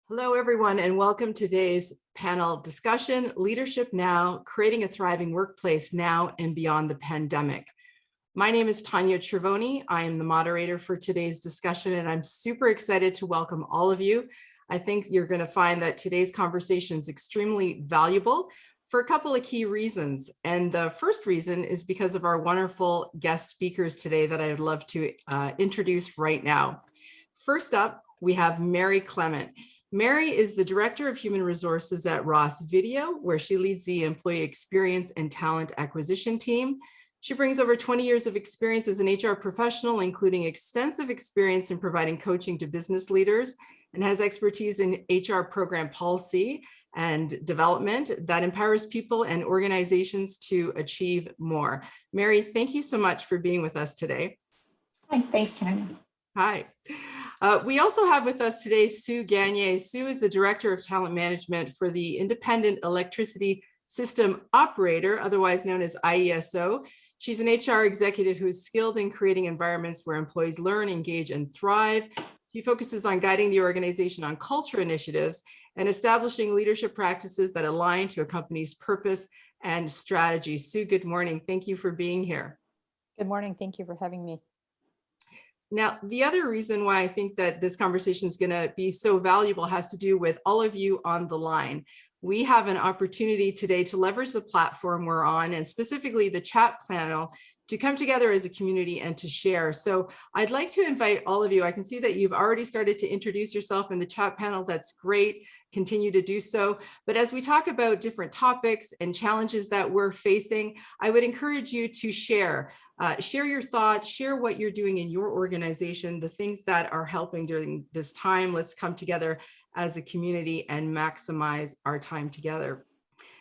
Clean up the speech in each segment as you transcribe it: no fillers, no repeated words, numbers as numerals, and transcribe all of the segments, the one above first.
Hello, everyone, and welcome to today's panel discussion, Leadership Now, Creating a Thriving Workplace Now and Beyond the Pandemic. My name is Tania Cervoni. I am the moderator for today's discussion, and I'm super excited to welcome all of you. I think you're going to find that today's conversation is extremely valuable for a couple of key reasons. And the first reason is because of our wonderful guest speakers today that I would love to introduce right now. First up, we have Mary Clement. Mary is the Director of Human Resources at Ross Video, where she leads the employee experience and talent acquisition team. She brings over 20 years of experience as an HR professional, including extensive experience in providing coaching to business leaders, and has expertise in HR program policy and development that empowers people and organizations to achieve more. Mary, thank you so much for being with us today. Hi, thanks, Tania. Hi. We also have with us today Sue Gagne. Sue is the Director of Talent Management for the Independent Electricity System Operator, otherwise known as IESO. She's an HR executive who is skilled in creating environments where employees learn, engage, and thrive. She focuses on guiding the organization on culture initiatives and establishing leadership practices that align to a company's purpose and strategy. Sue, good morning. Thank you for being here. Good morning. Thank you for having me. Now, the other reason why I think that this conversation is going to be so valuable has to do with all of you on the line. We have an opportunity today to leverage the platform we're on, and specifically the chat panel, to come together as a community and to share. So I'd like to invite all of you. I can see that you've already started to introduce yourself in the chat panel. That's great. Continue to do so. But as we talk about different topics and challenges that we're facing, I would encourage you to share. Share your thoughts, share what you're doing in your organization, the things that are helping during this time. Let's come together as a community and maximize our time together.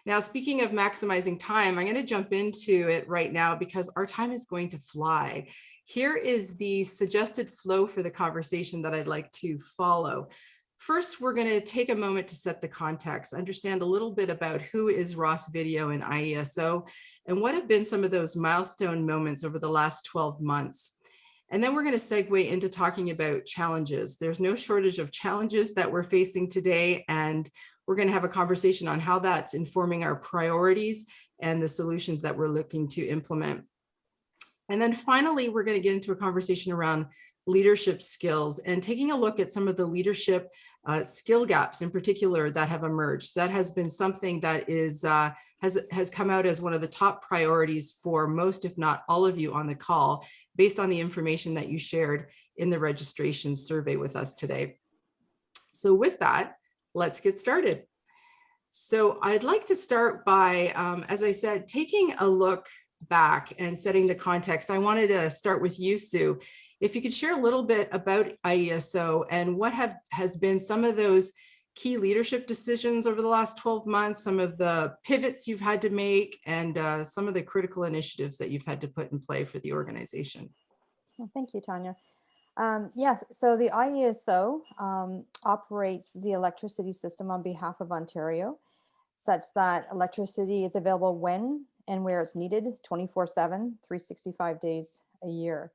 Now, speaking of maximizing time, I'm going to jump into it right now because our time is going to fly. Here is the suggested flow for the conversation that I'd like to follow. First, we're going to take a moment to set the context, understand a little bit about who is Ross Video and IESO, and what have been some of those milestone moments over the last 12 months. And then we're going to segue into talking about challenges. There's no shortage of challenges that we're facing today, and we're going to have a conversation on how that's informing our priorities and the solutions that we're looking to implement. And then finally, we're going to get into a conversation around leadership skills and taking a look at some of the leadership skill gaps in particular that have emerged. That has been something that is has come out as one of the top priorities for most, if not all of you on the call, based on the information that you shared in the registration survey with us today. So with that, let's get started. So I'd like to start by, as I said, taking a look back and setting the context. I wanted to start with you, Sue. If you could share a little bit about IESO and what has been some of those key leadership decisions over the last 12 months, some of the pivots you've had to make, and some of the critical initiatives that you've had to put in play for the organization. Well, thank you, Tania. Yes, so the IESO operates the electricity system on behalf of Ontario, such that electricity is available when and where it's needed, 24/7, 365 days a year.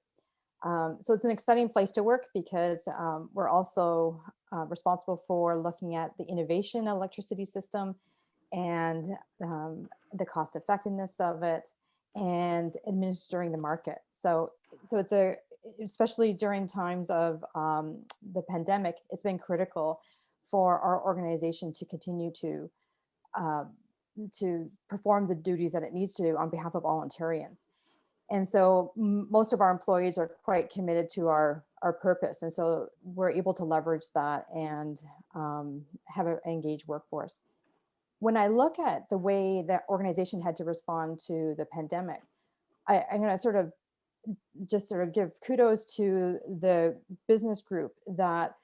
So it's an exciting place to work because we're also responsible for looking at the innovation electricity system and the cost effectiveness of it and administering the market. So it's especially during times of the pandemic, it's been critical for our organization to continue to perform the duties that it needs to on behalf of all Ontarians. And so most of our employees are quite committed to our purpose. And so we're able to leverage that and have an engaged workforce. When I look at the way that organization had to respond to the pandemic, I'm going to sort of give kudos to the business group that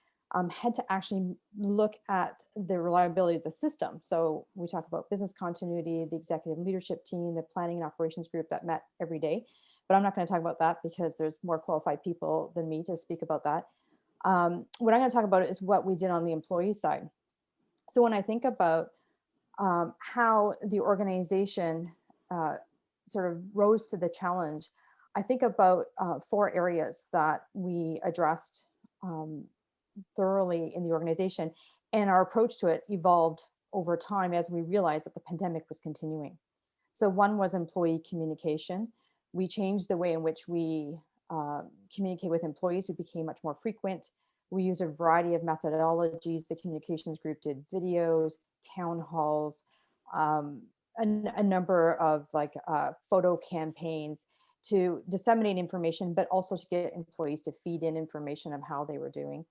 had to actually look at the reliability of the system. So we talk about business continuity, the executive leadership team, the planning and operations group that met every day. But I'm not going to talk about that because there's more qualified people than me to speak about that. What I'm going to talk about is what we did on the employee side. So when I think about how the organization sort of rose to the challenge, I think about 4 areas that we addressed thoroughly in the organization And our approach to it evolved over time as we realized that the pandemic was continuing. So one was employee communication. We changed the way in which we communicate with employees. We became much more frequent. We used a variety of methodologies. The communications group did videos, town halls, a number of photo campaigns to disseminate information, but also to get employees to feed in information of how they were doing.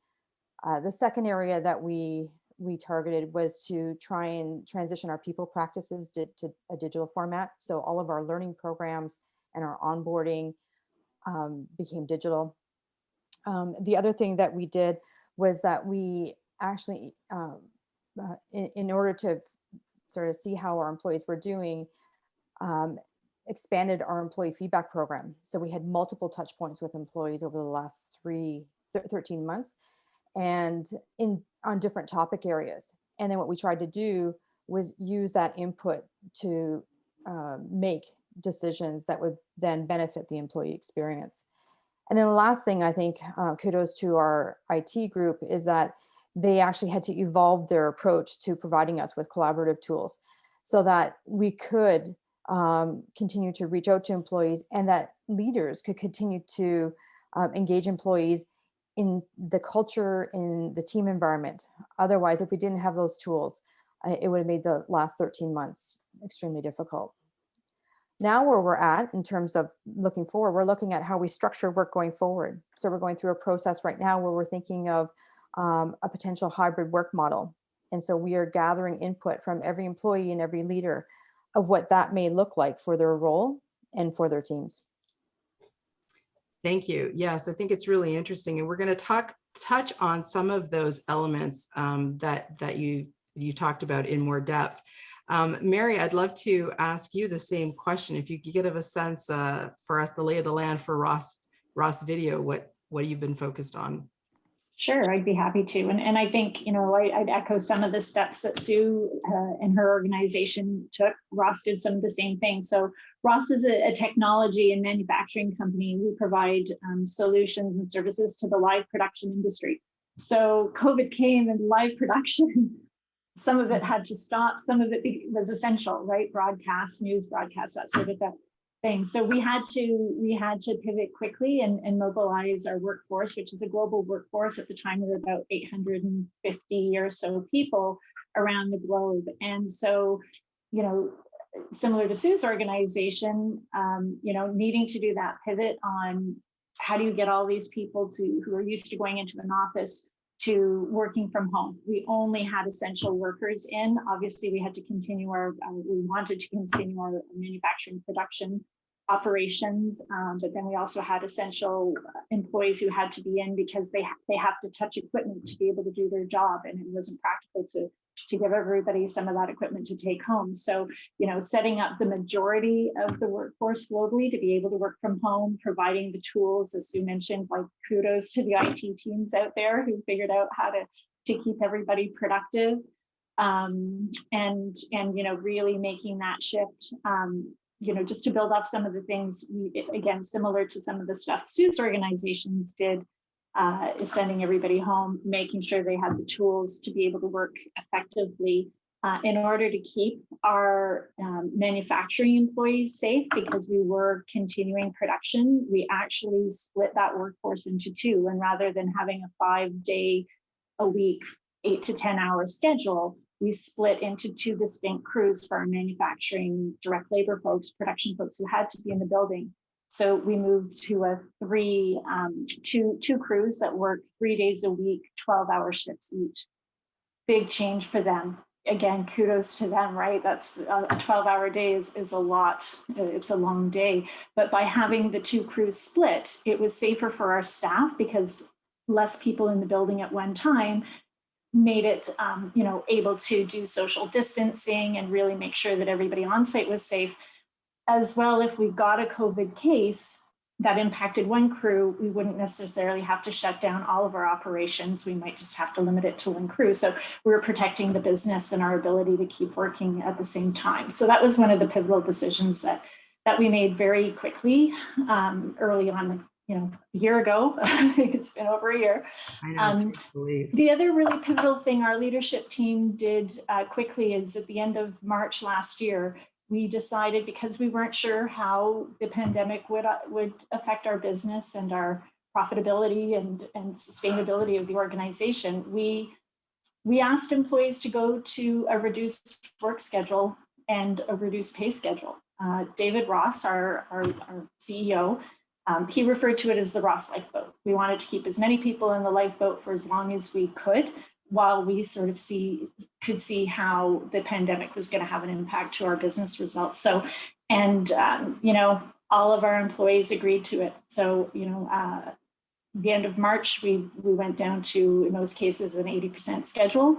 The second area that we targeted was to try and transition our people practices to a digital format. So all of our learning programs and our onboarding became digital. The other thing that we did was that we actually, in order to sort of see how our employees were doing, expanded our employee feedback program. So we had multiple touch points with employees over the last 13 months and on different topic areas. And then what we tried to do was use that input to make decisions that would then benefit the employee experience. And then the last thing, I think, kudos to our IT group, is that they actually had to evolve their approach to providing us with collaborative tools so that we could continue to reach out to employees and that leaders could continue to engage employees in the culture, in the team environment. Otherwise, if we didn't have those tools, it would have made the last 13 months extremely difficult. Now where we're at in terms of looking forward, we're looking at how we structure work going forward. So we're going through a process right now where we're thinking of a potential hybrid work model. And so we are gathering input from every employee and every leader of what that may look like for their role and for their teams. Thank you. Yes, I think it's really interesting. And we're going to touch on some of those elements that you talked about in more depth. Mary, I'd love to ask you the same question. If you could give a sense for us, the lay of the land for Ross Video, what you've been focused on. Sure, I'd be happy to. And I think, I'd echo some of the steps that Sue and her organization took. Ross did some of the same things. So Ross is a technology and manufacturing company. We provide solutions and services to the live production industry. So COVID came and live production, some of it had to stop, some of it was essential, right? Broadcast, news broadcasts, that sort of thing. So we had to pivot quickly and mobilize our workforce, which is a global workforce. At the time, we were about 850 or so people around the globe. And so, similar to Sue's organization, needing to do that pivot on how do you get all these people who are used to going into an office to working from home. We only had essential workers in. Obviously, we had to continue we wanted to continue our manufacturing production operations, but then we also had essential employees who had to be in because they have to touch equipment to be able to do their job, and it wasn't practical to give everybody some of that equipment to take home. So, setting up the majority of the workforce globally to be able to work from home, providing the tools, as Sue mentioned, like kudos to the IT teams out there who figured out how to keep everybody productive, and really making that shift. Just to build off some of the things, again, similar to some of the stuff Sue's organizations did, is sending everybody home, making sure they had the tools to be able to work effectively in order to keep our manufacturing employees safe, because we were continuing production. We actually split that workforce into two, and rather than having a 5-day-a-week, 8 to 10 hour schedule, we split into two distinct crews for our manufacturing direct labor folks, production folks who had to be in the building. So we moved to two crews that work 3 days a week, 12-hour shifts each. Big change for them. Again, kudos to them, right? That's a 12-hour day is a lot. It's a long day. But by having the two crews split, it was safer for our staff because less people in the building at one time made it, able to do social distancing and really make sure that everybody on site was safe. As well, if we got a COVID case that impacted one crew, we wouldn't necessarily have to shut down all of our operations. We might just have to limit it to one crew. So we were protecting the business and our ability to keep working at the same time. So that was one of the pivotal decisions that we made very quickly early on, a year ago. I think it's been over a year. I know, it's hard to believe. The other really pivotal thing our leadership team did quickly is at the end of March last year, we decided, because we weren't sure how the pandemic would affect our business and our profitability and sustainability of the organization, we asked employees to go to a reduced work schedule and a reduced pay schedule. David Ross, our CEO, he referred to it as the Ross lifeboat. We wanted to keep as many people in the lifeboat for as long as we could, while we sort of could see how the pandemic was going to have an impact to our business results. So, and all of our employees agreed to it. So, the end of March, we went down to, in most cases, an 80% schedule.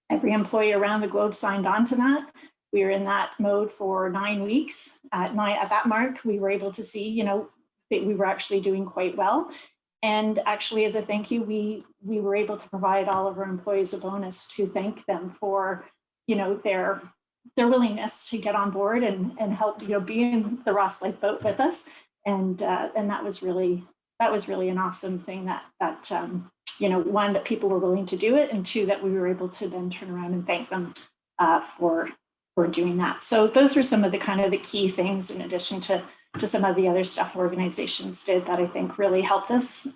Every employee around the globe signed on to that. We were in that mode for 9 weeks. At that mark, we were able to see, that we were actually doing quite well. And actually, as a thank you, we were able to provide all of our employees a bonus to thank them for, their willingness to get on board and help, be in the Ross lifeboat with us. And that was really an awesome thing that one, that people were willing to do it, and two, that we were able to then turn around and thank them for doing that. So those were some of the kind of the key things, in addition to some of the other stuff organizations did, that I think really helped us,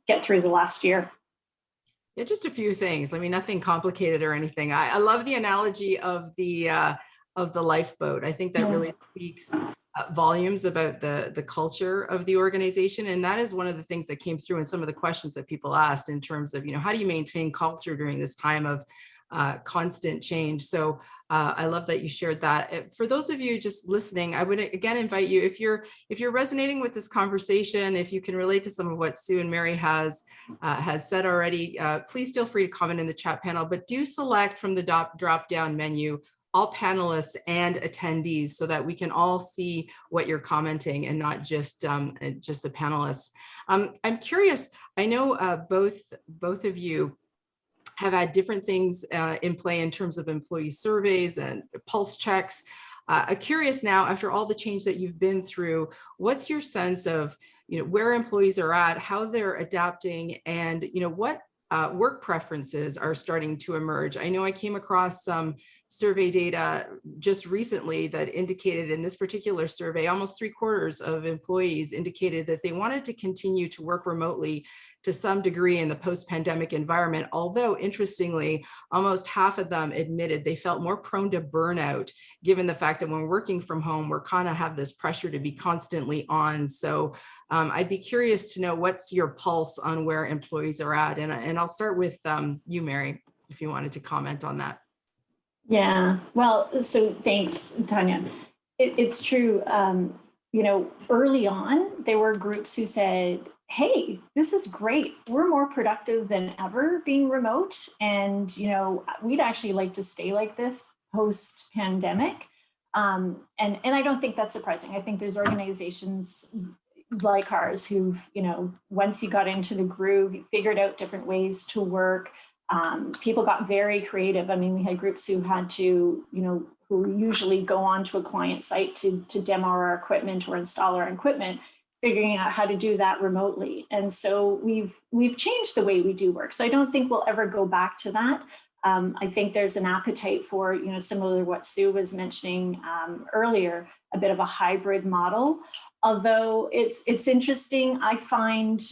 get through the last year. Yeah, just a few things. I mean, nothing complicated or anything. I love the analogy of the lifeboat. I think that really speaks volumes about the culture of the organization. And that is one of the things that came through in some of the questions that people asked, in terms of, how do you maintain culture during this time of constant change. So I love that you shared that. For those of you just listening, I would again invite you, if you're resonating with this conversation, if you can relate to some of what Sue and Mary has said already, please feel free to comment in the chat panel, but do select from the drop down menu all panelists and attendees, so that we can all see what you're commenting, and not just the panelists. I'm curious, I know both of you have had different things in play in terms of employee surveys and pulse checks. I'm curious now, after all the change that you've been through, what's your sense of where employees are at, how they're adapting, and what work preferences are starting to emerge? I know I came across some survey data just recently that indicated, in this particular survey, almost 3/4 of employees indicated that they wanted to continue to work remotely to some degree in the post-pandemic environment. Although, interestingly, almost half of them admitted they felt more prone to burnout, given the fact that when working from home, we're kind of have this pressure to be constantly on. So I'd be curious to know, what's your pulse on where employees are at? And I'll start with you, Mary, if you wanted to comment on that. Yeah, well, so thanks, Tania. It's true. Early on, there were groups who said, hey, this is great. We're more productive than ever being remote. And, we'd actually like to stay like this post-pandemic. And I don't think that's surprising. I think there's organizations like ours who've, once you got into the groove, you figured out different ways to work. People got very creative. I mean, we had groups who had to, who usually go onto a client site to demo our equipment or install our equipment, figuring out how to do that remotely. And so we've changed the way we do work. So I don't think we'll ever go back to that. I think there's an appetite for, similar to what Sue was mentioning earlier, a bit of a hybrid model. Although it's interesting, I find,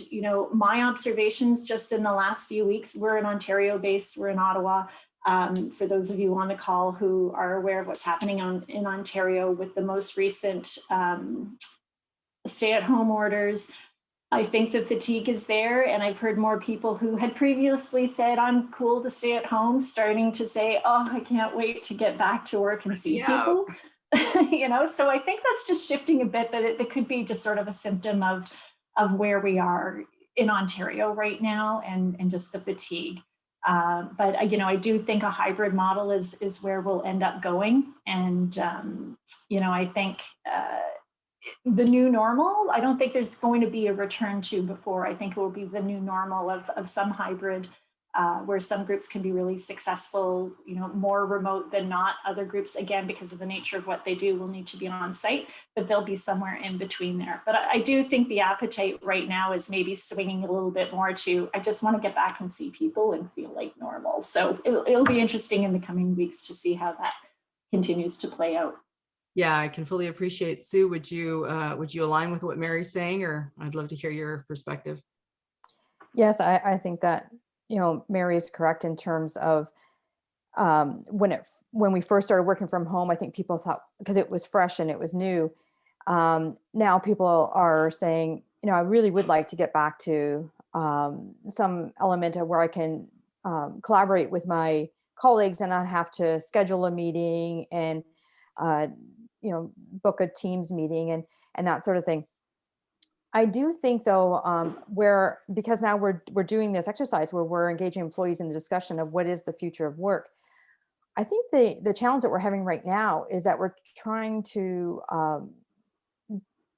my observations just in the last few weeks, we're in Ontario based, we're in Ottawa. For those of you on the call who are aware of what's happening in Ontario with the most recent stay-at-home orders, I think the fatigue is there. And I've heard more people who had previously said, I'm cool to stay at home, starting to say, oh, I can't wait to get back to work and see people. So I think that's just shifting a bit, that it could be just sort of a symptom of where we are in Ontario right now, and just the fatigue. But I do think a hybrid model is where we'll end up going. And, I think the new normal, I don't think there's going to be a return to before. I think it will be the new normal of some hybrid where some groups can be really successful, more remote than not. Other groups, again, because of the nature of what they do, will need to be on site, but they'll be somewhere in between there. But I do think the appetite right now is maybe swinging a little bit more to, I just want to get back and see people and feel like normal. So it'll be interesting in the coming weeks to see how that continues to play out. Yeah, I can fully appreciate. Sue, would you align with what Mary's saying, or I'd love to hear your perspective? Yes, I think that, Mary is correct in terms of when we first started working from home, I think people thought, because it was fresh and it was new, now people are saying, I really would like to get back to some element of where I can collaborate with my colleagues and not have to schedule a meeting and book a Teams meeting and that sort of thing. I do think, though, because now we're doing this exercise where we're engaging employees in the discussion of what is the future of work. I think the challenge that we're having right now is that we're trying to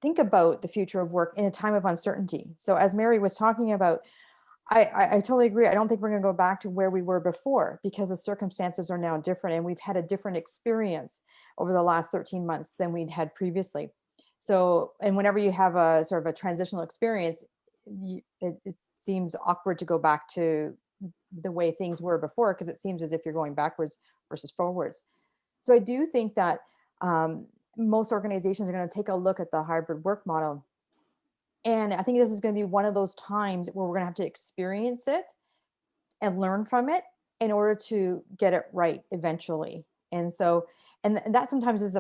think about the future of work in a time of uncertainty. So as Mary was talking about, I totally agree. I don't think we're going to go back to where we were before, because the circumstances are now different and we've had a different experience over the last 13 months than we'd had previously. So, and whenever you have a sort of a transitional experience, it seems awkward to go back to the way things were before, because it seems as if you're going backwards versus forwards. So I do think that most organizations are going to take a look at the hybrid work model. And I think this is going to be one of those times where we're going to have to experience it and learn from it in order to get it right eventually. And so, and that sometimes is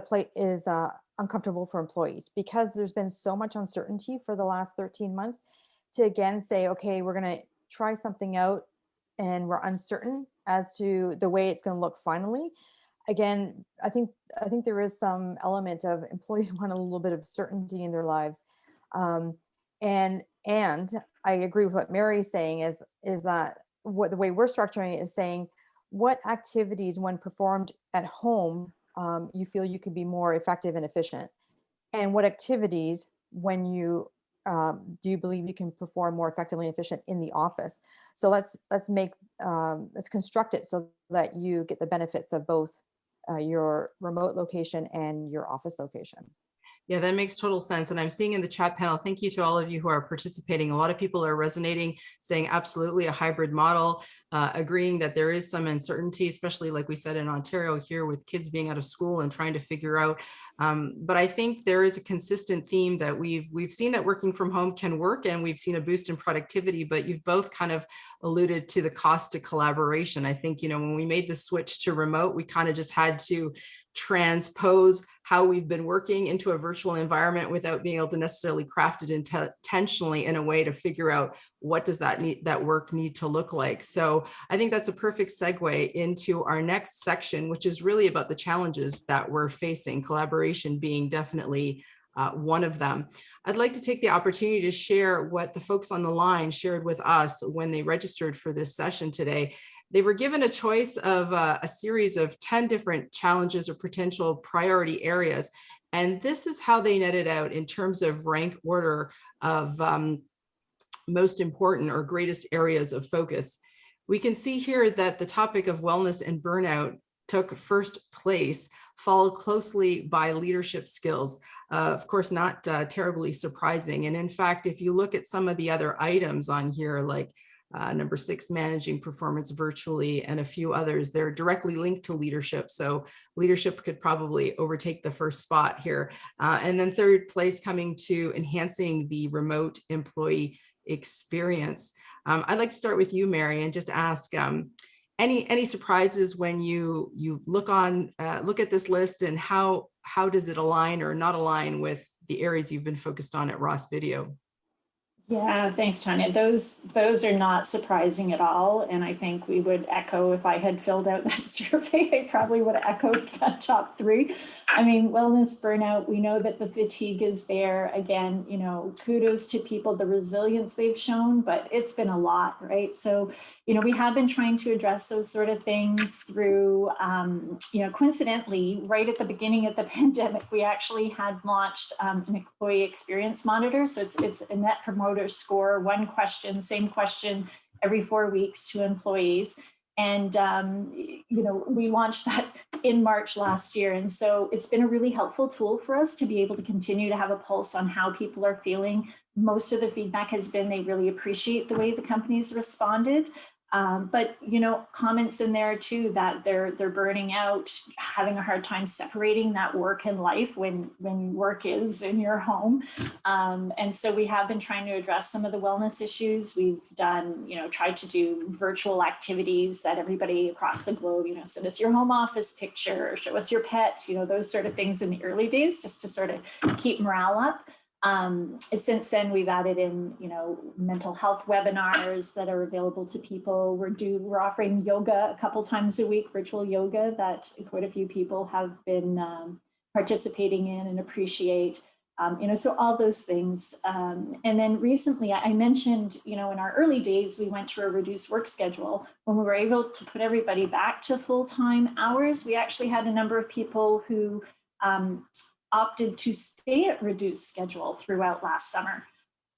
uncomfortable for employees, because there's been so much uncertainty for the last 13 months to again say, okay, we're going to try something out and we're uncertain as to the way it's going to look finally. Again, I think there is some element of employees want a little bit of certainty in their lives. And I agree with what Mary's saying is that what the way we're structuring it is saying what activities, when performed at home, you feel you could be more effective and efficient, and what activities, when you do you believe you can perform more effectively and efficient in the office. So let's construct it so that you get the benefits of both your remote location and your office location. Yeah, that makes total sense. And I'm seeing in the chat panel, thank you to all of you who are participating. A lot of people are resonating, saying absolutely a hybrid model, agreeing that there is some uncertainty, especially like we said in Ontario here with kids being out of school and trying to figure out. But I think there is a consistent theme that we've seen that working from home can work, and we've seen a boost in productivity, but you've both kind of alluded to the cost to collaboration. I think, when we made the switch to remote, we kind of just had to transpose how we've been working into a virtual environment without being able to necessarily craft it intentionally in a way to figure out what does that work need to look like. So I think that's a perfect segue into our next section, which is really about the challenges that we're facing, collaboration being definitely one of them. I'd like to take the opportunity to share what the folks on the line shared with us when they registered for this session today. They were given a choice of a series of 10 different challenges or potential priority areas. And this is how they netted out in terms of rank order of most important or greatest areas of focus. We can see here that the topic of wellness and burnout took first place, followed closely by leadership skills. Of course, not terribly surprising. And in fact, if you look at some of the other items on here, like number 6, managing performance virtually, and a few others, they're directly linked to leadership. So leadership could probably overtake the first spot here. And then third place coming to enhancing the remote employee experience. I'd like to start with you, Mary, and just ask, any surprises when you look at this list, and how does it align or not align with the areas you've been focused on at Ross Video? Yeah, thanks, Tania. Those are not surprising at all. And I think we would echo, if I had filled out that survey, I probably would have echoed that top 3. I mean, wellness, burnout, we know that the fatigue is there. Again, kudos to people, the resilience they've shown, but it's been a lot, right? So, we have been trying to address those sort of things through, coincidentally, right at the beginning of the pandemic, we actually had launched an employee experience monitor. So it's a net promoter score, one question, same question every 4 weeks to employees. And, we launched that in March last year. And so it's been a really helpful tool for us to be able to continue to have a pulse on how people are feeling. Most of the feedback has been they really appreciate the way the company's responded. But comments in there too that they're burning out, having a hard time separating that work and life when work is in your home. And so we have been trying to address some of the wellness issues. We've done, tried to do virtual activities that everybody across the globe, send us your home office picture, show us your pet, those sort of things in the early days, just to sort of keep morale up. Since then, we've added in, mental health webinars that are available to people. We're offering yoga a couple times a week, virtual yoga that quite a few people have been participating in and appreciate. So all those things. And then recently, I mentioned, in our early days, we went to a reduced work schedule. When we were able to put everybody back to full-time hours, we actually had a number of people who opted to stay at reduced schedule throughout last summer.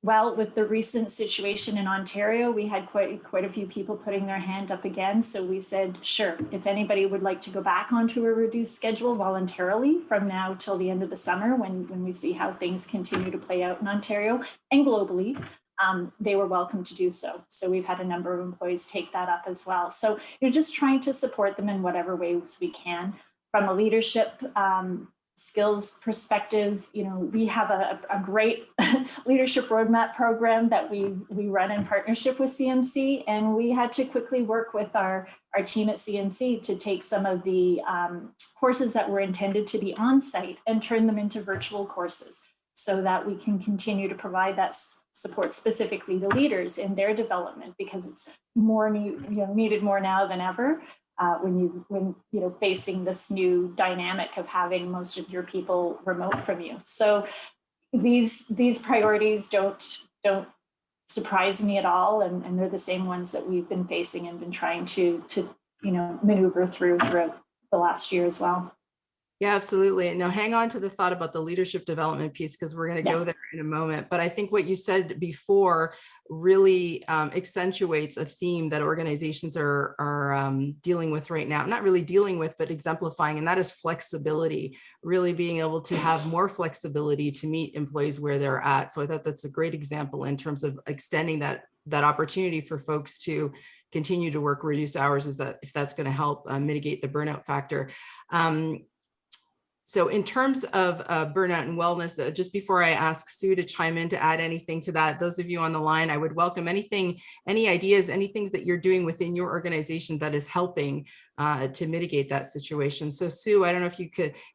Well, with the recent situation in Ontario, we had quite a few people putting their hand up again. So we said, sure, if anybody would like to go back onto a reduced schedule voluntarily from now till the end of the summer, when we see how things continue to play out in Ontario and globally, they were welcome to do so. So we've had a number of employees take that up as well. So you're just trying to support them in whatever ways we can. From a leadership skills perspective, we have a great leadership roadmap program that we run in partnership with CMC, and we had to quickly work with our team at CMC to take some of the courses that were intended to be on site and turn them into virtual courses so that we can continue to provide that support specifically to leaders in their development, because it's more needed more now than ever. When facing this new dynamic of having most of your people remote from you. So these priorities don't surprise me at all, and they're the same ones that we've been facing and been trying to maneuver throughout the last year as well. Yeah, absolutely. And now hang on to the thought about the leadership development piece, because we're going to go there in a moment. But I think what you said before really accentuates a theme that organizations are dealing with right now. Not really dealing with, but exemplifying, and that is flexibility, really being able to have more flexibility to meet employees where they're at. So I thought that's a great example in terms of extending that opportunity for folks to continue to work reduced hours, is that if that's going to help mitigate the burnout factor. So in terms of burnout and wellness, just before I ask Sue to chime in to add anything to that, those of you on the line, I would welcome anything, any ideas, any things that you're doing within your organization that is helping to mitigate that situation. So Sue, I don't know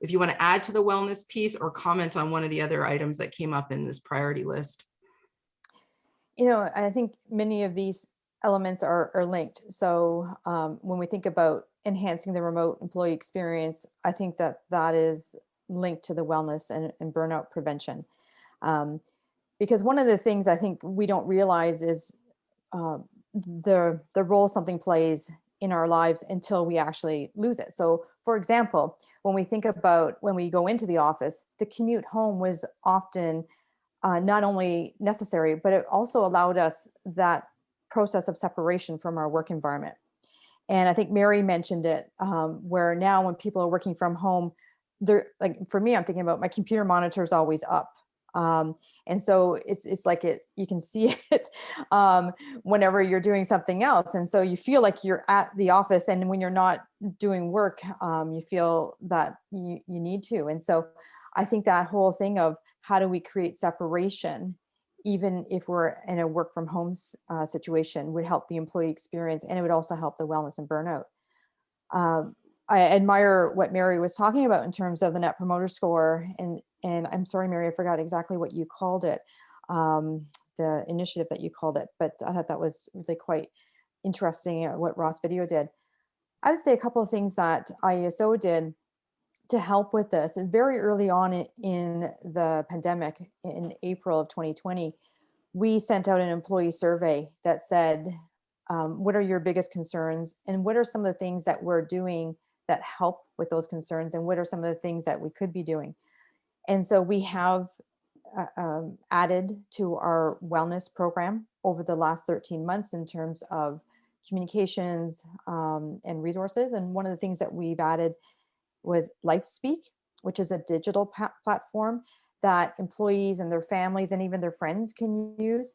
if you want to add to the wellness piece or comment on one of the other items that came up in this priority list. I think many of these elements are linked. So when we think about enhancing the remote employee experience, I think that is linked to the wellness and burnout prevention. Because one of the things I think we don't realize is the role something plays in our lives until we actually lose it. So for example, when we think about when we go into the office, the commute home was often not only necessary, but it also allowed us that process of separation from our work environment. And I think Mary mentioned it, where now when people are working from home, they're like, for me, I'm thinking about my computer monitor is always up. And so it's like you can see it whenever you're doing something else. And so you feel like you're at the office, and when you're not doing work, you feel that you need to. And so I think that whole thing of how do we create separation, even if we're in a work from home situation, would help the employee experience, and it would also help the wellness and burnout. I admire what Mary was talking about in terms of the Net Promoter Score, and I'm sorry, Mary, I forgot exactly what you called it, the initiative that you called it, but I thought that was really quite interesting what Ross Video did. I would say a couple of things that IESO did to help with this is very early on in the pandemic, in April of 2020, we sent out an employee survey that said, what are your biggest concerns, and what are some of the things that we're doing that help with those concerns, and what are some of the things that we could be doing. And so we have added to our wellness program over the last 13 months in terms of communications and resources. And one of the things that we've added was LifeSpeak, which is a digital platform that employees and their families and even their friends can use.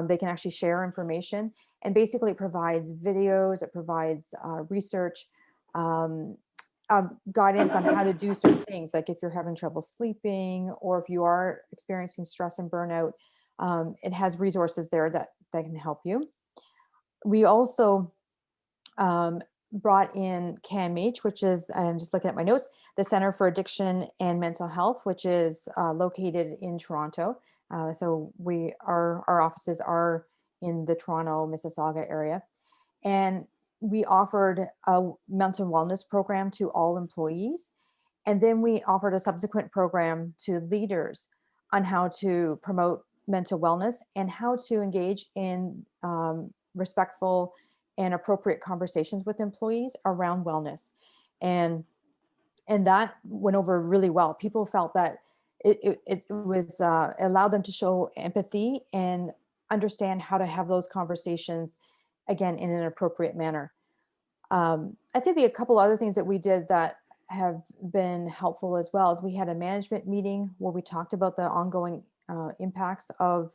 They can actually share information, and basically it provides videos, it provides research, guidance on how to do certain things, like if you're having trouble sleeping or if you are experiencing stress and burnout, it has resources there that can help you. We also brought in CAMH, which is, I'm just looking at my notes, the Center for Addiction and Mental Health, which is located in Toronto. So our offices are in the Toronto, Mississauga area. And we offered a mental wellness program to all employees. And then we offered a subsequent program to leaders on how to promote mental wellness and how to engage in respectful and appropriate conversations with employees around wellness. And that went over really well. People felt that it was allowed them to show empathy and understand how to have those conversations, again, in an appropriate manner. I'd say a couple other things that we did that have been helpful as well is we had a management meeting where we talked about the ongoing impacts of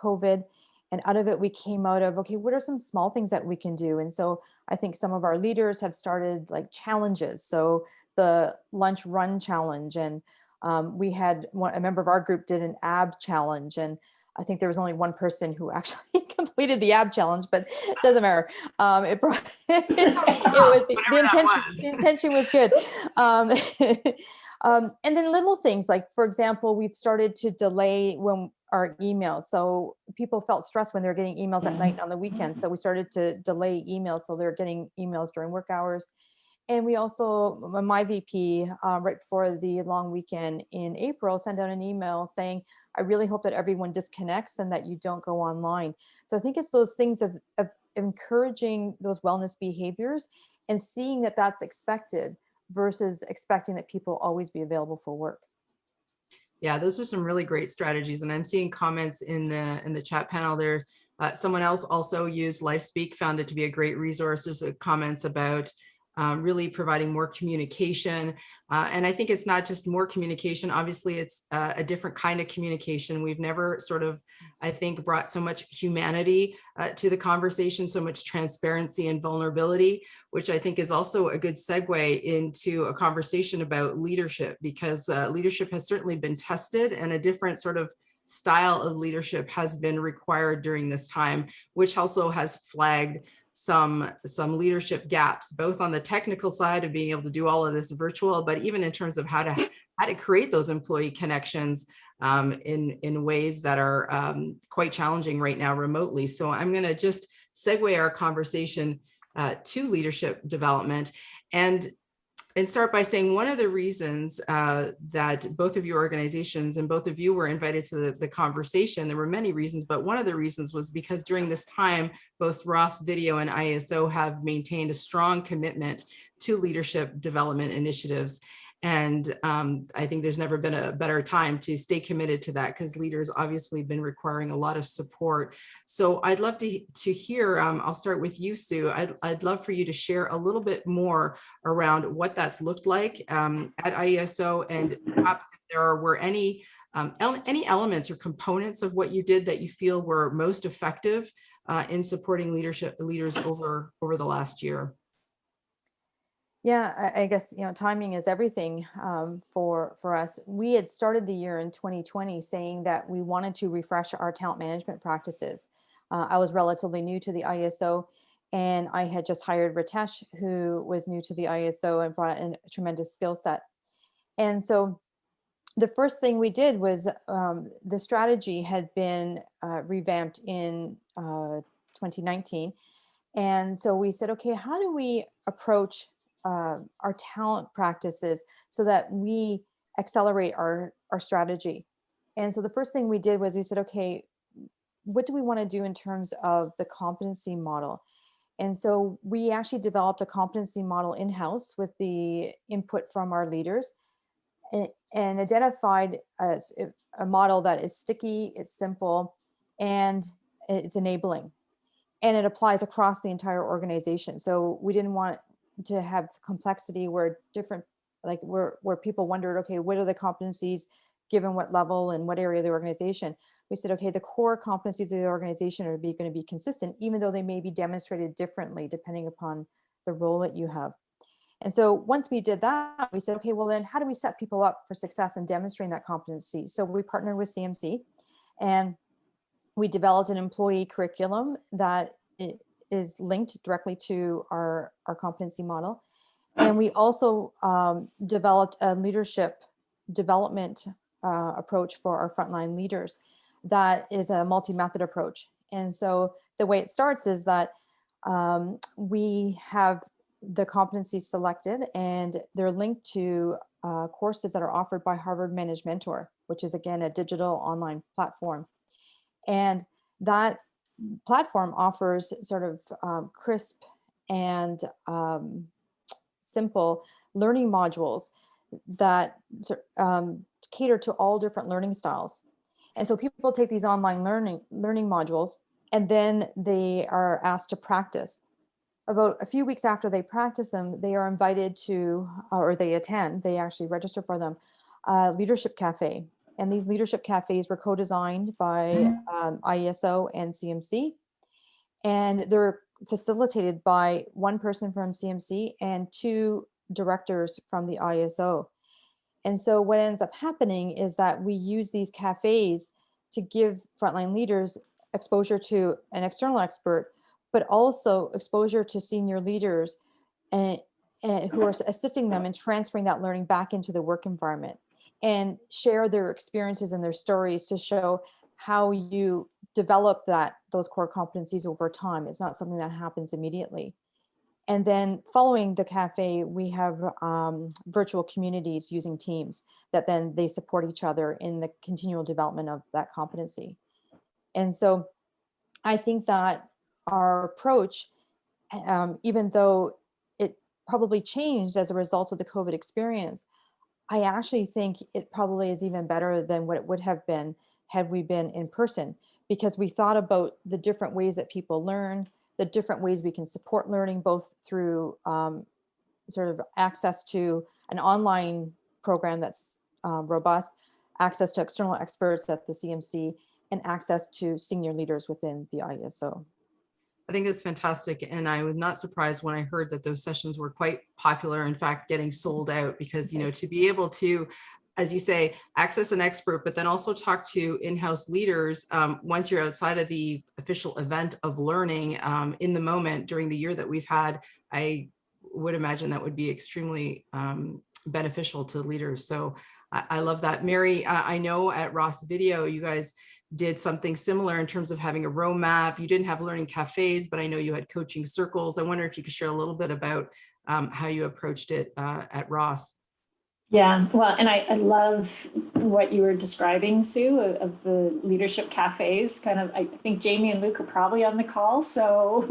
COVID. And out of it, we came out of, okay, what are some small things that we can do? And so I think some of our leaders have started like challenges. So the lunch run challenge, and we had a member of our group did an ab challenge, and I think there was only one person who actually completed the ab challenge, but it doesn't matter. It brought the intention was good. And then little things like, for example, we've started to delay our emails. So people felt stressed when they're getting emails at night and on the weekend. So we started to delay emails, so they're getting emails during work hours. And we also, my VP, right before the long weekend in April, sent out an email saying, I really hope that everyone disconnects and that you don't go online. So I think it's those things of encouraging those wellness behaviors and seeing that that's expected versus expecting that people always be available for work. Yeah, those are some really great strategies. And I'm seeing comments in the chat panel there. Someone else also used LifeSpeak, found it to be a great resource. There's comments about really providing more communication. And I think it's not just more communication. Obviously, it's a different kind of communication. We've never sort of, I think, brought so much humanity to the conversation, so much transparency and vulnerability, which I think is also a good segue into a conversation about leadership, because leadership has certainly been tested, and a different sort of style of leadership has been required during this time, which also has flagged some leadership gaps, both on the technical side of being able to do all of this virtual, but even in terms of how to create those employee connections in ways that are quite challenging right now remotely. So I'm going to just segue our conversation to leadership development and start by saying one of the reasons that both of your organizations and both of you were invited to the conversation, there were many reasons, but one of the reasons was because during this time, both Ross Video and IESO have maintained a strong commitment to leadership development initiatives. And I think there's never been a better time to stay committed to that, because leaders obviously have been requiring a lot of support. So I'd love to hear, I'll start with you, Sue. I'd love for you to share a little bit more around what that's looked like at IESO, and perhaps if there were any elements or components of what you did that you feel were most effective in supporting leaders over the last year. Yeah, I guess, timing is everything for us. We had started the year in 2020 saying that we wanted to refresh our talent management practices. I was relatively new to the IESO, and I had just hired Ritesh, who was new to the IESO and brought in a tremendous skill set. And so the first thing we did was the strategy had been revamped in 2019. And so we said, okay, how do we approach our talent practices so that we accelerate our strategy? And so the first thing we did was we said, okay, what do we want to do in terms of the competency model? And so we actually developed a competency model in-house with the input from our leaders, and identified as a model that is sticky, it's simple, and it's enabling, and it applies across the entire organization. So we didn't want to have complexity where different, like where people wondered, okay, what are the competencies given what level and what area of the organization? We said, okay, the core competencies of the organization are going to be consistent, even though they may be demonstrated differently depending upon the role that you have. And so once we did that, we said, okay, well then how do we set people up for success in demonstrating that competency? So we partnered with CMC, and we developed an employee curriculum that is linked directly to our competency model. And we also developed a leadership development approach for our frontline leaders that is a multi-method approach. And so the way it starts is that we have the competencies selected, and they're linked to courses that are offered by Harvard Managed Mentor, which is again a digital online platform. And that platform offers sort of crisp and simple learning modules that cater to all different learning styles. And so people take these online learning modules, and then they are asked to practice. About a few weeks after they practice them, they are invited to, or they actually register for them, Leadership Cafe. And these leadership cafes were co-designed by IESO and CMC. And they're facilitated by one person from CMC and two directors from the IESO. And so what ends up happening is that we use these cafes to give frontline leaders exposure to an external expert, but also exposure to senior leaders and who are assisting them in transferring that learning back into the work environment, and share their experiences and their stories to show how you develop those core competencies over time. It's not something that happens immediately. And then following the cafe, we have virtual communities using Teams that then they support each other in the continual development of that competency. And so I think that our approach, even though it probably changed as a result of the COVID experience, I actually think it probably is even better than what it would have been had we been in person, because we thought about the different ways that people learn, the different ways we can support learning, both through sort of access to an online program that's robust, access to external experts at the CMC, and access to senior leaders within the IESO. I think it's fantastic. And I was not surprised when I heard that those sessions were quite popular, in fact, getting sold out, because, you know, to be able to, as you say, access an expert, but then also talk to in-house leaders once you're outside of the official event of learning in the moment during the year that we've had, I would imagine that would be extremely beneficial to leaders. So I love that. Mary, I know at Ross Video, you guys did something similar in terms of having a roadmap. You didn't have learning cafes, but I know you had coaching circles. I wonder if you could share a little bit about how you approached it at Ross. Yeah, well, and I love what you were describing, Sue, of the leadership cafes. Kind of, I think Jamie and Luke are probably on the call, so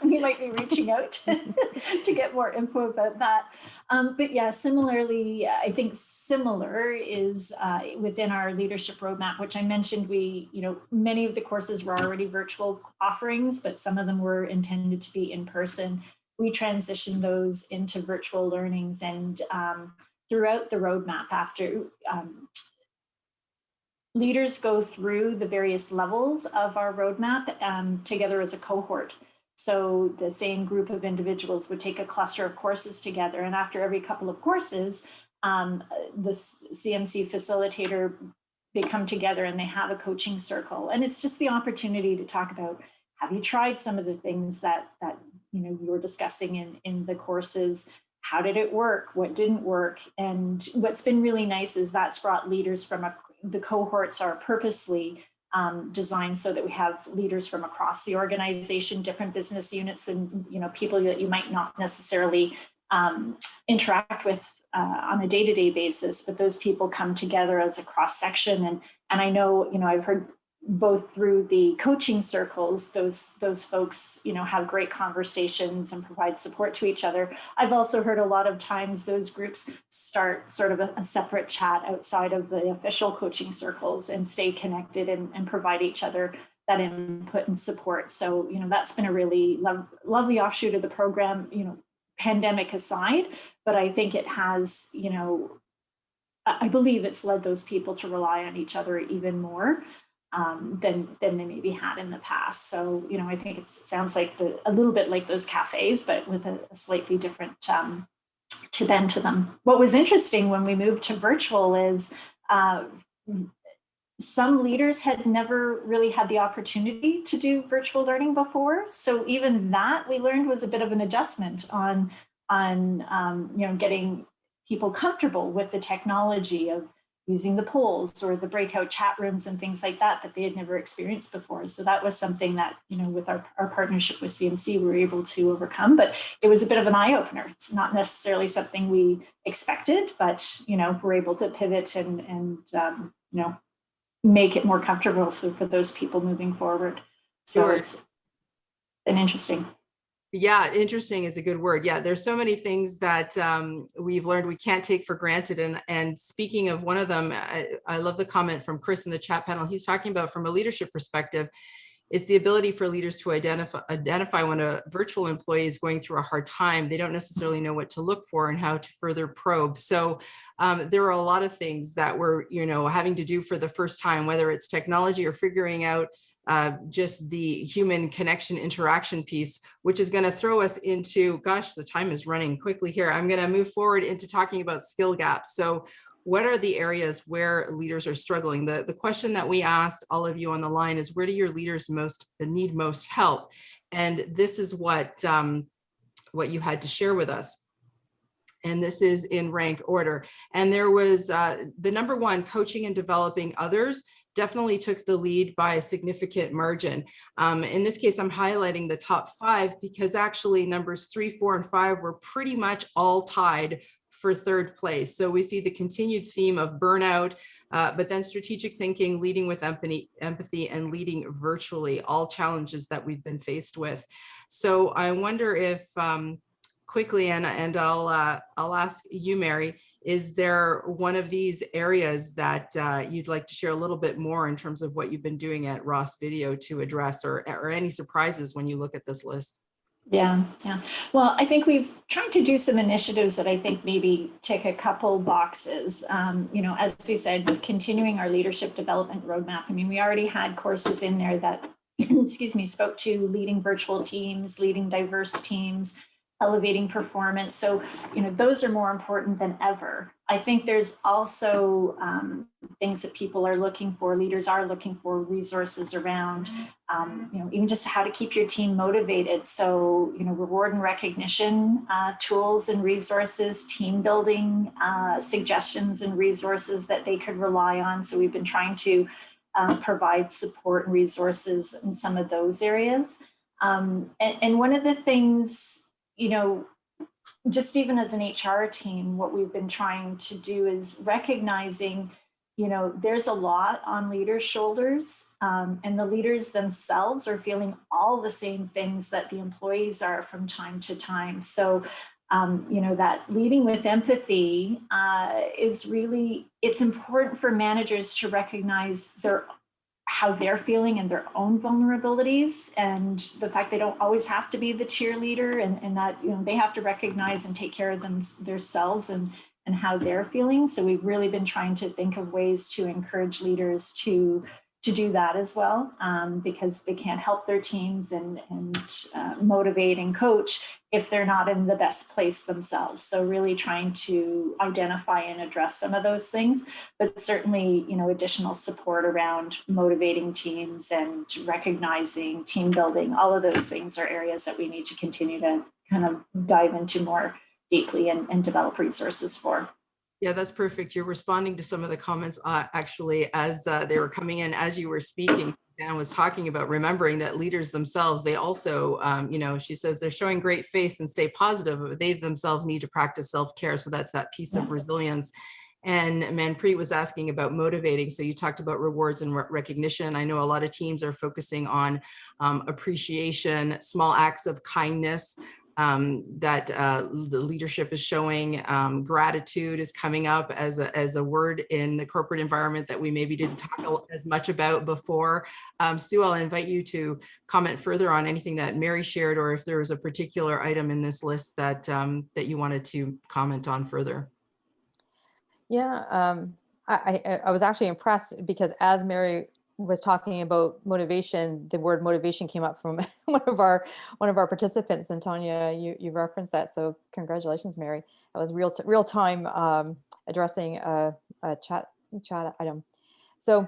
we might be reaching out to get more info about that. But yeah, similarly, I think similar is within our leadership roadmap, which I mentioned. Many of the courses were already virtual offerings, but some of them were intended to be in person. We transitioned those into virtual learnings, and throughout the roadmap, after leaders go through the various levels of our roadmap together as a cohort. So the same group of individuals would take a cluster of courses together, and after every couple of courses, the CMC facilitator, they come together and they have a coaching circle. And it's just the opportunity to talk about, have you tried some of the things that you were discussing in the courses? How did it work? What didn't work? And what's been really nice is that's brought leaders from the cohorts are purposely designed so that we have leaders from across the organization, different business units, and people that you might not necessarily interact with on a day-to-day basis, but those people come together as a cross section. And I know, I've heard both through the coaching circles, those folks, have great conversations and provide support to each other. I've also heard a lot of times those groups start sort of a separate chat outside of the official coaching circles and stay connected and provide each other that input and support. So, that's been a really lovely offshoot of the program, pandemic aside, but I think it has, I believe it's led those people to rely on each other even more than they maybe had in the past. So, I think it sounds like a little bit like those cafes, but with a slightly different to bend to them. What was interesting when we moved to virtual is some leaders had never really had the opportunity to do virtual learning before. So even that we learned was a bit of an adjustment on getting people comfortable with the technology of using the polls or the breakout chat rooms and things like that they had never experienced before. So that was something that, with our partnership with CMC, we were able to overcome, but it was a bit of an eye opener. It's not necessarily something we expected, but, we're able to pivot and make it more comfortable for those people moving forward. So Sure. It's been interesting. Yeah, interesting is a good word. Yeah, there's so many things that we've learned we can't take for granted. And speaking of one of them, I love the comment from Chris in the chat panel. He's talking about from a leadership perspective, it's the ability for leaders to identify when a virtual employee is going through a hard time. They don't necessarily know what to look for and how to further probe. So there are a lot of things that we're, having to do for the first time, whether it's technology or figuring out just the human connection interaction piece, which is going to throw us into, gosh, the time is running quickly here. I'm going to move forward into talking about skill gaps. So what are the areas where leaders are struggling? The question that we asked all of you on the line is, where do your leaders need most help? And this is what you had to share with us. And this is in rank order. And there was the number one, coaching and developing others, definitely took the lead by a significant margin. In this case, I'm highlighting the top 5 because actually numbers 3, 4, and 5 were pretty much all tied for third place. So we see the continued theme of burnout, but then strategic thinking, leading with empathy, and leading virtually, all challenges that we've been faced with. So I wonder if quickly, and I'll ask you, Mary, is there one of these areas that you'd like to share a little bit more in terms of what you've been doing at Ross Video to address, or any surprises when you look at this list? Yeah. Well, I think we've tried to do some initiatives that I think maybe tick a couple boxes. As we said, continuing our leadership development roadmap. I mean, we already had courses in there that, spoke to leading virtual teams, leading diverse teams, elevating performance. So, those are more important than ever. I think there's also things that people are looking for, leaders are looking for, resources around, even just how to keep your team motivated. So, reward and recognition tools and resources, team building suggestions and resources that they could rely on. So we've been trying to provide support and resources in some of those areas. And one of the things, just even as an HR team, what we've been trying to do is recognizing, there's a lot on leaders' shoulders, and the leaders themselves are feeling all the same things that the employees are from time to time. So, that leading with empathy is really, it's important for managers to recognize how they're feeling and their own vulnerabilities, and the fact they don't always have to be the cheerleader, and that they have to recognize and take care of themselves and how they're feeling. So we've really been trying to think of ways to encourage leaders to do that as well, because they can't help their teams and motivate and coach if they're not in the best place themselves. So really trying to identify and address some of those things, but certainly, additional support around motivating teams and recognizing team building. All of those things are areas that we need to continue to kind of dive into more deeply and develop resources for. Yeah, that's perfect. You're responding to some of the comments actually as they were coming in as you were speaking. Dan was talking about remembering that leaders themselves, they also, she says they're showing great face and stay positive, but they themselves need to practice self-care. So that's that piece of resilience. And Manpreet was asking about motivating. So you talked about rewards and recognition. I know a lot of teams are focusing on appreciation, small acts of kindness. the leadership is showing. Gratitude is coming up as a word in the corporate environment that we maybe didn't talk as much about before. Sue, I'll invite you to comment further on anything that Mary shared, or if there was a particular item in this list that that you wanted to comment on further. Yeah, I was actually impressed because as Mary was talking about motivation, the word motivation came up from one of our participants, and Tania, you referenced that. So congratulations, Mary. That was real time addressing a chat item. So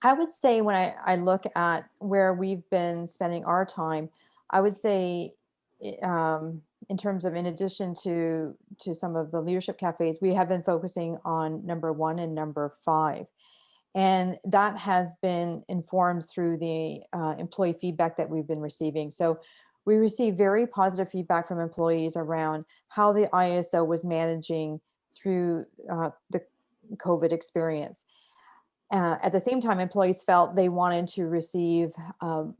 I would say when I look at where we've been spending our time, I would say in terms of, in addition to some of the leadership cafes, we have been focusing on number 1 and number 5. And that has been informed through the employee feedback that we've been receiving. So we receive very positive feedback from employees around how the IESO was managing through the COVID experience. At the same time, employees felt they wanted to receive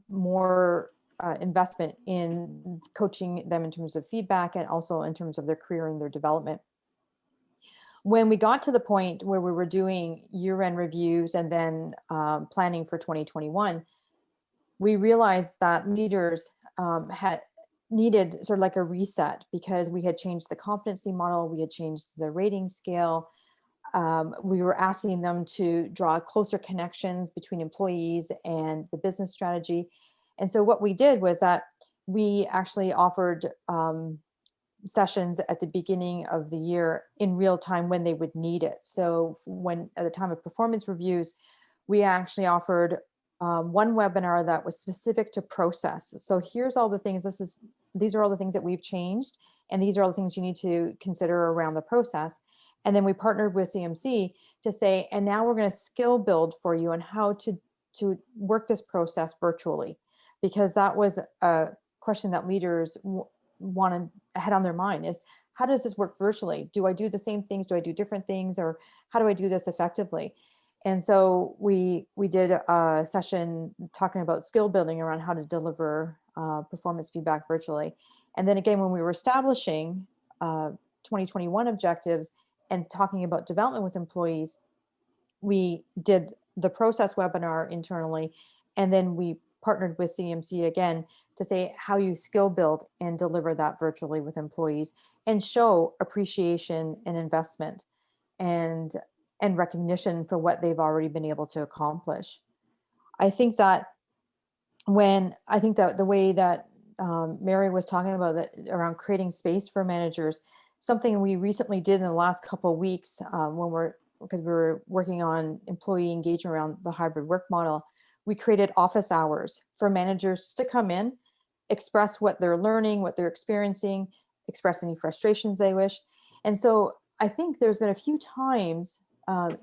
more investment in coaching them in terms of feedback and also in terms of their career and their development. When we got to the point where we were doing year-end reviews and then planning for 2021, we realized that leaders had needed sort of like a reset, because we had changed the competency model, we had changed the rating scale. We were asking them to draw closer connections between employees and the business strategy. And so what we did was that we actually offered sessions at the beginning of the year in real time when they would need it. So when at the time of performance reviews, we actually offered one webinar that was specific to process. So here's all the things, these are all the things that we've changed, and these are all the things you need to consider around the process. And then we partnered with CMC to say, and now we're going to skill build for you on how to work this process virtually, because that was a question that leaders had on their mind, is how does this work virtually? Do I do the same things? Do I do different things? Or how do I do this effectively? And so we did a session talking about skill building around how to deliver performance feedback virtually. And then again, when we were establishing 2021 objectives and talking about development with employees, we did the process webinar internally, and then we partnered with CMC again to say how you skill build and deliver that virtually with employees and show appreciation and investment and recognition for what they've already been able to accomplish. I think that the way that Mary was talking about that around creating space for managers, something we recently did in the last couple of weeks because we were working on employee engagement around the hybrid work model, we created office hours for managers to come in, express what they're learning, what they're experiencing, express any frustrations they wish. And so I think there's been a few times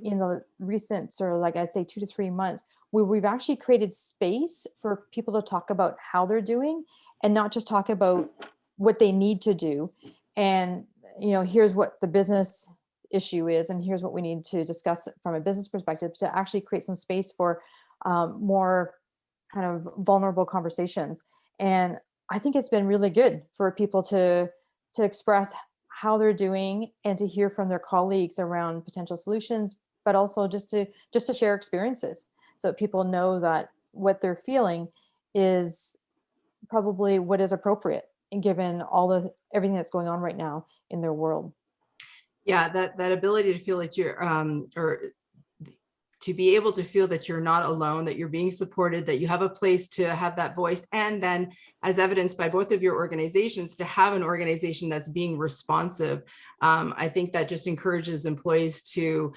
in the recent sort of, like, I'd say 2 to 3 months, where we've actually created space for people to talk about how they're doing and not just talk about what they need to do. And, here's what the business issue is, and here's what we need to discuss from a business perspective, to actually create some space for more kind of vulnerable conversations. And I think it's been really good for people to express how they're doing and to hear from their colleagues around potential solutions, but also just to share experiences, so that people know that what they're feeling is probably what is appropriate, and given everything that's going on right now in their world. Yeah, that ability to feel that you're or to be able to feel that you're not alone, that you're being supported, that you have a place to have that voice, and then, as evidenced by both of your organizations, to have an organization that's being responsive. I think that just encourages employees to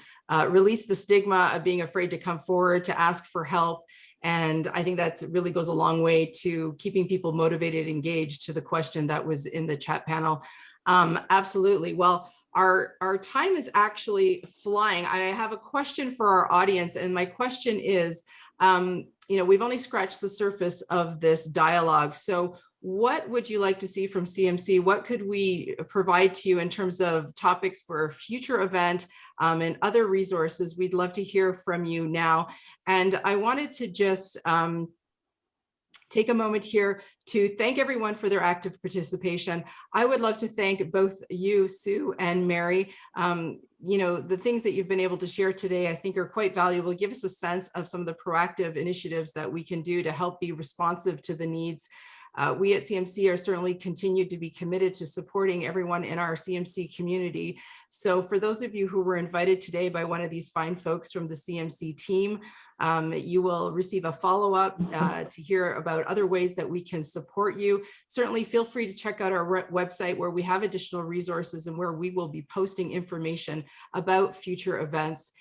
release the stigma of being afraid to come forward, to ask for help. And I think that really goes a long way to keeping people motivated, engaged, to the question that was in the chat panel. Absolutely. Well, our time is actually flying. I have a question for our audience, and my question is, we've only scratched the surface of this dialogue. So what would you like to see from CMC? What could we provide to you in terms of topics for a future event and other resources? We'd love to hear from you now. And I wanted to just take a moment here to thank everyone for their active participation. I would love to thank both you, Sue and Mary. You know, the things that you've been able to share today, I think are quite valuable. Give us a sense of some of the proactive initiatives that we can do to help be responsive to the needs. We at CMC are certainly continued to be committed to supporting everyone in our CMC community. So for those of you who were invited today by one of these fine folks from the CMC team, you will receive a follow-up to hear about other ways that we can support you. Certainly feel free to check out our website where we have additional resources and where we will be posting information about future events.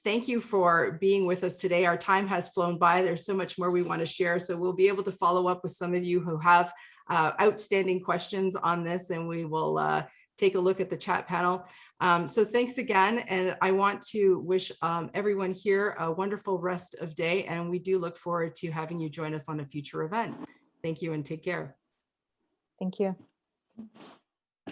Thank you for being with us today. Our time has flown by. There's so much more we want to share. So we'll be able to follow up with some of you who have outstanding questions on this, and we will take a look at the chat panel. So thanks again. And I want to wish everyone here a wonderful rest of day. And we do look forward to having you join us on a future event. Thank you and take care. Thank you. Thanks.